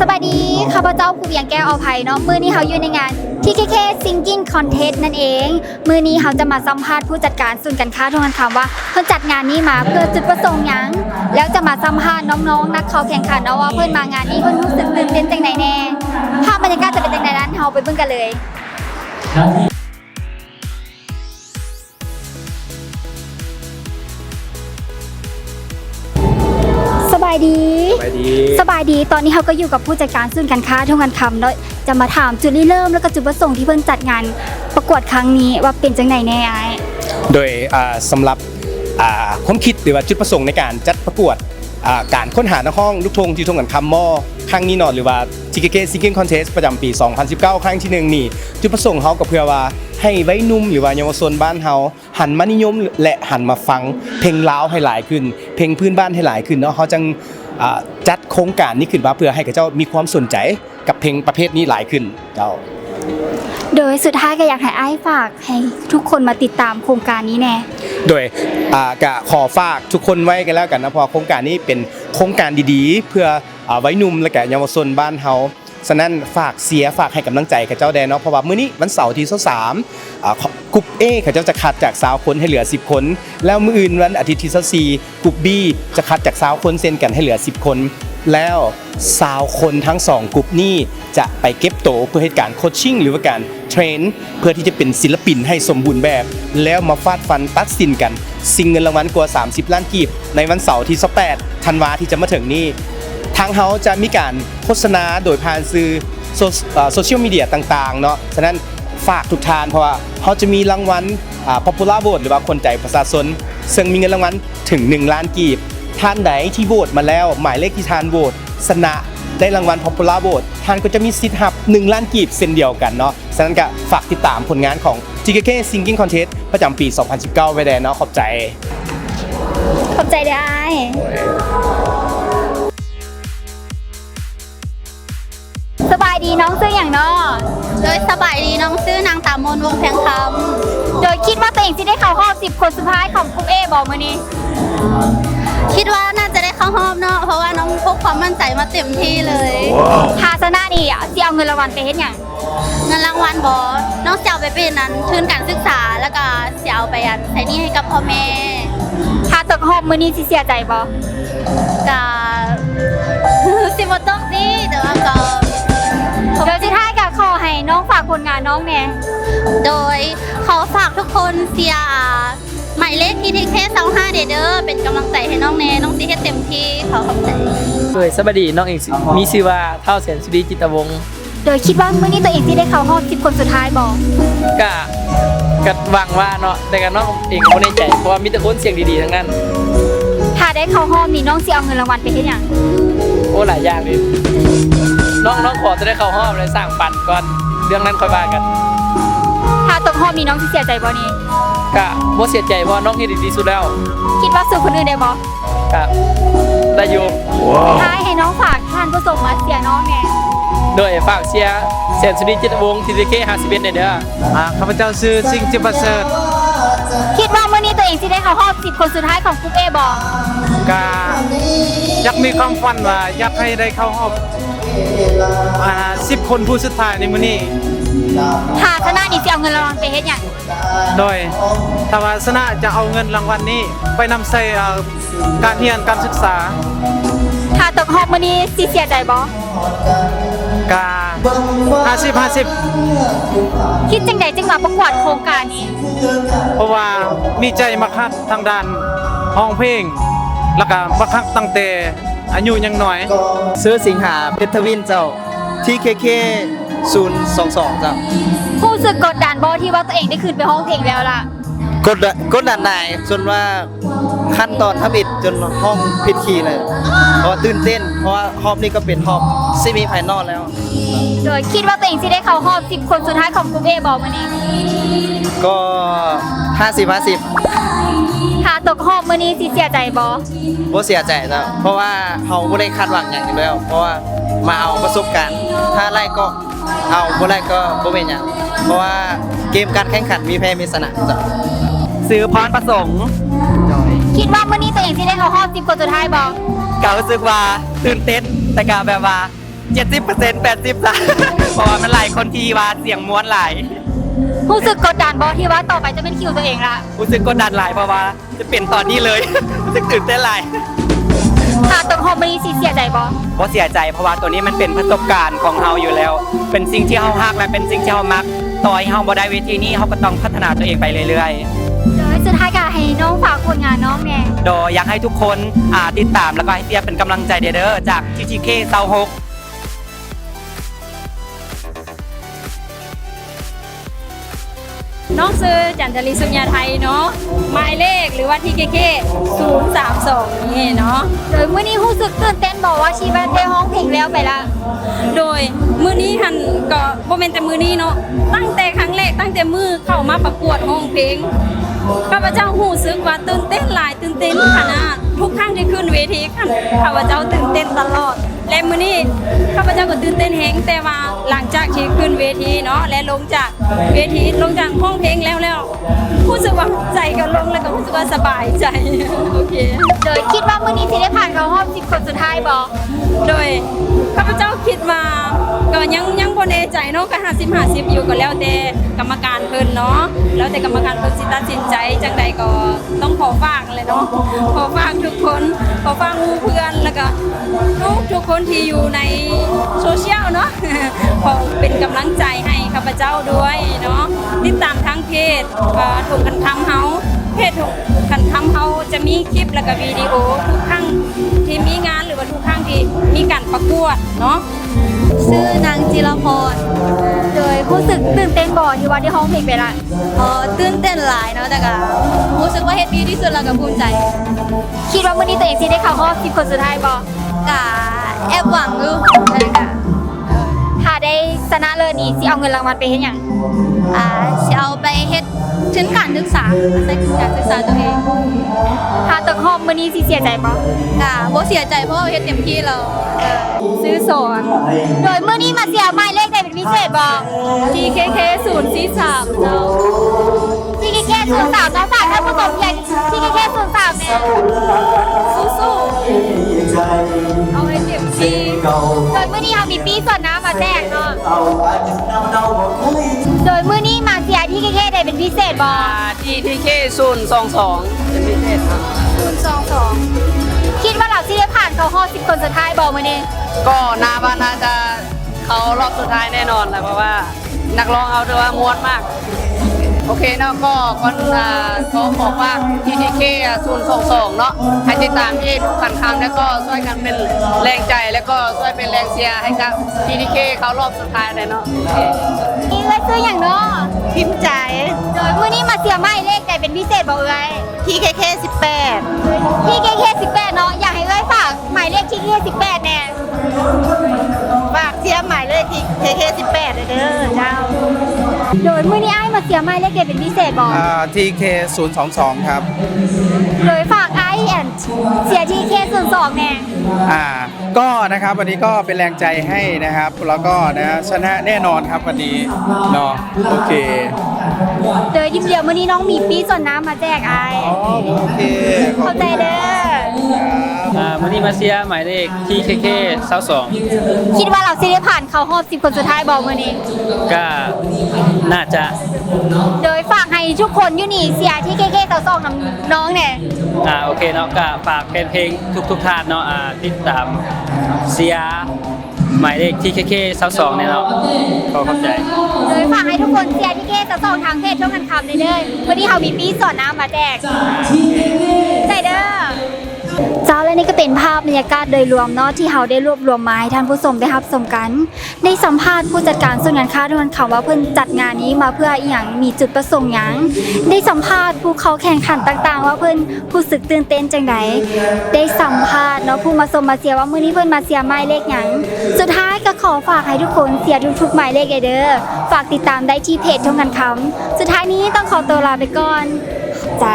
สบายดีข้าพเจ้าผู้เวียงแก้วเอาภัยเนาะมื้อนี้เขาอยู่ในงาน TKK Singing Contest นั่นเองมื้อนี้เขาจะมาสัมภาษณ์ผู้จัดการศูนย์การค้าทงคำว่าเพิ่นจัดงานนี้มาเพื่อจุดประสงค์หยังแล้วจะมาสัมภาษณ์น้องๆนักเข้าแข่งขันเนาะว่าเพิ่นมางานนี้เพิ่นรู้สึกตื่นเต้นจังไดแน่ภาพบรรยากาศจะเป็นจังไดนั้นเฮาไปเบิ่งกันเลยสบายดีตอนนี้เขาก็อยู่กับผู้จัดการศูนย์การค้าทงคำเนาะจะมาถามจุดเริ่มแล้วก็จุดประสงค์ที่เพิ่นจัดงานประกวดครั้งนี้ว่าเป็นจังไดแน่อ้ายโดยสำหรับความคิดหรือว่าจุดประสงค์ในการจัดประกวดการค้นหานักร้องลูกทุ่งที่ทงกันคำมอครั้งนี้เนาะหรือว่า TKK Singing Contest ประจำปี 2019 ครั้งที่1นี่จุดประสงค์เขาก็เพื่อว่าให้วัยหนุ่มหรือว่าเยาวชนบ้านเฮาหันมานิยมและหันมาฟังเพลงลาวให้หลายขึ้นเพลงพื้นบ้านให้หลายขึ้นเนาะเขาจังจัดโครงการนี้ขึ้นมาเพื่อให้กับเจ้ามีความสนใจกับเพลงประเภทนี้หลายขึ้นเจ้าโดยสุดท้ายก็อยากให้อ้ายฝากให้ทุกคนมาติดตามโครงการนี้แน่โดยก็ขอฝากทุกคนไว้กันแล้วกันนะเพราะโครงการนี้เป็นโครงการดีๆเพื่อวัยหนุ่มและก็เยาวชนบ้านเฮาฉะนั้นฝากเสียฝากให้กำลังใจกับเจ้าแดนเนาะเพราะว่ามื้อนี้วันเสาร์ที่23กลุ่ม A เขาจะคัดจาก20คนให้เหลือ10คนแล้วมื้ออื่นวันอาทิตย์ที่24กลุ่ม B จะคัดจาก20คนเซ็นกันให้เหลือ10คนแล้ว20คนทั้ง2กลุ่มนี้จะไปเก็บโตเพื่อให้การโคชชิ่งหรือว่าการเทรนเพื่อที่จะเป็นศิลปินให้สมบูรณ์แบบแล้วมาฟาดฟันตัดสินกันชิงเงินรางวัลกว่า30ล้านกีบในวันเสาร์ที่28ธันวาที่จะมาถึงนี้ทางเฮาจะมีการโฆษณาโดยผ่านสื่อโซเชียลมีเดียต่างๆเนาะฉะนั้นฝากทุกท่านเพราะว่าเขาจะมีรางวัลPopular Vote หรือว่าคนใจประชาชนซึ่งมีเงินรางวัลถึง1ล้านกีบท่านไหนที่โหวตมาแล้วหมายเลขที่ท่านโหวตชนะได้รางวัล Popular Vote ท่านก็จะมีสิทธิ์รับ1ล้านกีบเช่นเดียวกันเนาะฉะนั้นก็ฝากติดตามผลงานของ TKK Singing Contest ประจำปี 2019 ไว้แน่เนาะขอบใจได้สบายดีน้องชื่ออย่างน้อโดยสบายดีน้องชื่อนางตามนวงแพงคำโดยคิดว่าตัวเองจะได้เข้ารอบ10คนสุดท้ายของกลุ่ม A บอกมื้อนี้คิดว่าน่าจะได้เข้ารอบเนาะเพราะว่าน้องพกความมั่นใจมาเต็มที่เลยภาชนะนี่สิเอาเงินรางวัลไปเฮ็ดหยังเงินรางวัลบ่น้องจะเอาไปเป็นนั้นทุนการศึกษาแล้วก็สิเอาไปใช้หนี้ให้กับพ่อแม่ถ้าตกรอบมื้อนี้สิเสียใจบ่ก็สิบ่ตกสิแต่ว่าก็เดี๋ยวสุดท้ายก็ขอให้น้องฝากผลงานน้องแน่โดยขอฝากทุกคนเชียร์หมายเลขที่แค่25เด้อเป็นกำลังใจให้น้องแน่น้องสิเฮ็ดเต็มที่ขอบใจโดยสวัสดีน้องเองมีชื่อว่าเท่าแสนสุรีจิตวงศ์โดยคิดว่ามื้อนี้ตัวเองสิได้เข้ารอบ10คนสุดท้ายบ่ก็หวังว่าเนาะแต่ก็น้องเองก็บ่แน่ใจเพราะว่ามีแต่คนเสียงดีๆทั้งนั้นถ้าได้เข้ารอบนี่น้องสิเอาเงินรางวัลไปเฮ็ดหยังโอ้หลายอย่างเลยน้องขอจะได้เข้ารอบเลยสร้างฝันก่อนเรื่องนั้นค่อยว่ากันถ้าตกรอบนี่น้องสิเสียใจบ่นี่ก็บ่เสียใจเพราะน้องเฮ็ดดีที่สุดแล้วคิดว่าสู้คนอื่นได้บ่ก็ได้อยู่ท้ายให้น้องฝากท่านผู้ชมมาเชียร์น้องแน่โดยฝากเชียร์แสนสุรีจิตวงศ์ TKK 51เด้อข้าพเจ้าชื่อซิงจิประเสริฐคิดว่ามื้อนี้ตัวเองสิได้เข้ารอบ10คนสุดท้ายของกลุ่ม A บ่ก็อยากมีความฝันว่าอยากให้ได้เข้ารอบ10คนผู้สุดท้ายในมื้อนี้ถ้าชนะนี่สิเอาเงินรางวัลไปเฮ็ดหยังโดยถ้าว่าชนะจะเอาเงินรางวัลนี้ไปนำใส่การเรียนการศึกษาถ้าตกรอบมื้อนี้สิเสียใจบ่ก็50-50คิดจังได๋จึงมาประกวดโครงการนี้เพราะว่ามีใจมาคักทางด้านร้องเพลงแล้วก็มาคักตั้งแต่อายุยังน้อยซื้อสิงหาเพชรวินเจ้า TKK 022เจ้ารู้สึกกดดันบ่ที่ว่าตัวเองได้ขึ้นไปร้องเพลงแล้วล่ะกดดันไหนจนว่าขั้นตอนทำอิดจนห้องผิดคีย์เลยเพราะตื่นเต้นเพราะว่าฮอบนี้ก็เป็นฮอบซีมีไฟนอลแล้วโดยคิดว่าตัวเองสิได้เข้ารอบ10คนสุดท้ายของกลุ่ม A บ่มื้อนี้ก็50-50ถ้าตกรอบมื้อนี้สิเสียใจบ่เสียใจจ้ะเพราะว่าเฮาบ่ได้คาดหวังหยังอยู่แล้วเพราะว่ามาเอาประสบการณ์ถ้าไล่ก็เอาบ่ไล่ก็บ่เป็นหยังเพราะว่าเกมการแข่งขันมีแพ้มีชนะจ้ะซื้อพรประสงค์คิดว่ามื้อนี้ตัวเองสิได้เข้ารอบ10คนสุดท้ายบ่ก็รู้สึกว่าตื่นเต้น แต่ก็แบบว่า 70% 80จ้ะ เพราะว่ามันหลายคนที่ว่าเสียงม้วนหลาย รู้สึกกดดันบอที่ว่าต่อไปจะเป็นคิวตัวเองละ รู้สึกกดดันหลายเพราะว่าจะเปลี่ยนตอนนี้เลย รู้สึกตื่นเต้นหลาย ถ้าตรงฮอมมันนี่สิเสียใจบอ เพราะเสียใจเพราะว่าตัวนี้มันเป็นประสบการณ์ของเราอยู่แล้ว เป็นสิ่งที่เราฮักและเป็นสิ่งที่เรามักต่อให้เราบ่ได้เวทีนี้เราก็ต้องพัฒนาตัวเองไปเรื่อยๆ เดี๋ยวสุดท้ายก็ให้น้องฝากผลงานน้องแน่ โดยอยากให้ทุกคนติดตามแล้วก็ให้เสียเป็นกำลังใจเด้อจาก TTK 26 น้องซื้อจันทรีสุญญาไทยเนาะหมายเลขหรือว่า TKK 032นี่เนาะ โดยมื้อนี้รู้สึกตื่นเต้นบอกว่าชีวิตได้ห้องเพลงแล้วไปละ โดยมื้อนี้หันก็บ่แม่นแต่มื้อนี้เนาะตั้งแต่ครั้งแรกตั้งแต่มือเข้ามาประกวดห้องเพลงข้าพเจ้ารู้สึกว่าตื่นเต้นหลายตื่นเต้นขนาดทุกครั้งที่ขึ้นเวทีข้าพเจ้าตื่นเต้นตลอด และมื้อนี้ข้าพเจ้าก็ตื่นเต้นแฮงแต่ว่าหลังจากที่ขึ้นเวทีเนาะและลงจากเวทีลงจากห้องเพลงแล้วรู้สึกว่าใจก็ลงแล้วก็รู้สึกว่าสบายใจ โอเค โดยคิดว่ามื้อนี้สิได้ผ่านเข้ารอบ10 คนสุดท้ายบอ โดยข้าพเจ้าคิดมาก็ยังบ่แน่ใจเนาะก็50-50อยู่ก็แล้วแต่กรรมการเพิ่นเนาะแล้วแต่กรรมการเพิ่นสิตัดสินใจจังใดก็ต้องขอฝากเลยเนาะขอฝากทุกคนขอฝากหมู่เพื่อนแล้วก็ทุกคนที่อยู่ในโซเชียลเนาะ ขอเป็นกำลังใจให้ข้าพเจ้าด้วยเนาะติดตามทางเพจถูกกันทำเฮาเพจถูกกันทำเฮาจะมีคลิปแล้วก็วิดีโอทุกครั้งที่มีงานหรือว่าทุกครั้งที่มีการประกวดเนาะ ชื่อนางจิรพร โดยรู้สึกตื่นเต้นบอที่ว่าได้ห้องเพลงไปละ ตื่นเต้นหลายเนาะแต่ก็รู้สึกว่าเฮ็ดดีที่สุดแล้วก็ภูมิใจ คิดว่ามื้อนี้ตัวเองสิได้เข้ารอบ10 คนสุดท้ายบอก ะแอบหวังอยู่นั่นก็ ถ้าได้ชนะเลิศนี่สิเอาเงินรางวัลไปเฮ็ดหยัง สิเอาไปเฮ็ดทุนการศึกษาใส่ทุนการศึกษาตัวเอง ถ้าตกรอบมื้อนี้สิเสียใจบ่ บ่เสียใจเพราะว่าเฮ็ดเต็มที่แล้ว ซื้อสอน โดยมื้อนี้มาเสียหมายเลขใดเป็นพิเศษบ่ TKK 043เนาะ ที่แค่03แล้วฝากท่านผู้ชมอย่างที่แค่03เนี่ย สู้ๆเอาให้เต็มที่ โดยมื้อนี้เรามีปีส่วนน้ำมาแจกเนาะโดยมื้อนี้มาเสียที่แค่ใดเป็นพิเศษบ่ TTK 022เป็นพิเศษครับ 022คิดว่าเราสิได้ผ่านเข้ารอบ10 คนสุดท้ายบ่มื้อนี้ ก็น่าจะเขารอบสุดท้ายแน่นอนแหละเพราะว่านักร้องเอาถือว่าม้วนมาก โอเคเนาะก็ขอบอกว่า TTK 022เนาะให้ติดตามที่ทุกขันคำแล้วก็ช่วยกันเป็นแรงใจแล้วก็ช่วยเป็นแรงเชียร์ให้กับ TTK เขารอบสุดท้ายเลยเนาะโอเค นี่เอ้ยซื้ออย่างเนาะ พิมพ์ใจ โดยมื้อนี้มาเสียหมายเลขใดเป็นพิเศษบ่เอ้ย TKK 18 ที่แค่18เนาะอยากให้เอ้ยฝากหมายเลขที่แค่18แน่ ฝากเชียร์หมายเลข TKK 18เด้อเจ้า โดยมื้อนี้อ้ายมาเสียหมายเลขใดเป็นพิเศษบ่ TK 022ครับ โดยฝากไอแอนเสียที่เคส02แน่ ก็นะครับวันนี้ก็เป็นแรงใจให้นะครับแล้วก็นะชนะแน่นอนครับวันนี้เนาะโอเค โดยยิ้มเดียวมื้อนี้น้องมีปีส่วนน้ำมาแจกไอาย โอเคขอบ เข้า คุณ ใจเด้อ วันนี้มาเชียร์หมายเลข TKK 22 คิดว่าเราสิได้ผ่านเข้ารอบ10 คนสุดท้ายบ่มื้อนี้ ก็น่าจะ โดยฝากให้ทุกคนอยู่นี่เสียที่เคส22น้ำน้องแน่ โอเคเนาะก็ฝากแฟนเพลงทุกท่านเนาะติดตามเชียร์หมายเลข TKK 22เนี่ยเนาะขอขอบใจ โดยฝากให้ทุกคนเสียที่เคส22ทางเพจช่องกันคำเด้อวันนี้เฮามีปีส่วนน้ำมาแจกใจเด้อ เจ้าและนี่ก็เป็นภาพบรรยากาศโดยรวมเนาะที่เราได้รวบรวมมาให้ท่านผู้ชมได้รับชมกันได้สัมภาษณ์ผู้จัดการส่วนงานค้าด้วยคำว่าเพิ่นจัดงานนี้มาเพื่ออีหยังมีจุดประสงค์หยังได้สัมภาษณ์ผู้เข้าแข่งขันต่างๆ ว่าเพิ่นผู้สึกตื่นเต้นจังไดได้สัมภาษณ์เนาะผู้มาชมมาเชียร์ว่ามื้อนี้เพิ่นมาเชียร์หมายเลขหยังสุดท้ายก็ขอฝากให้ทุกคนเชียร์ทุกๆหมายเลขเด้อฝากติดตามได้ที่เพจท่องกันคำสุดท้ายนี้ต้องขอตัวลาไปก่อนใจ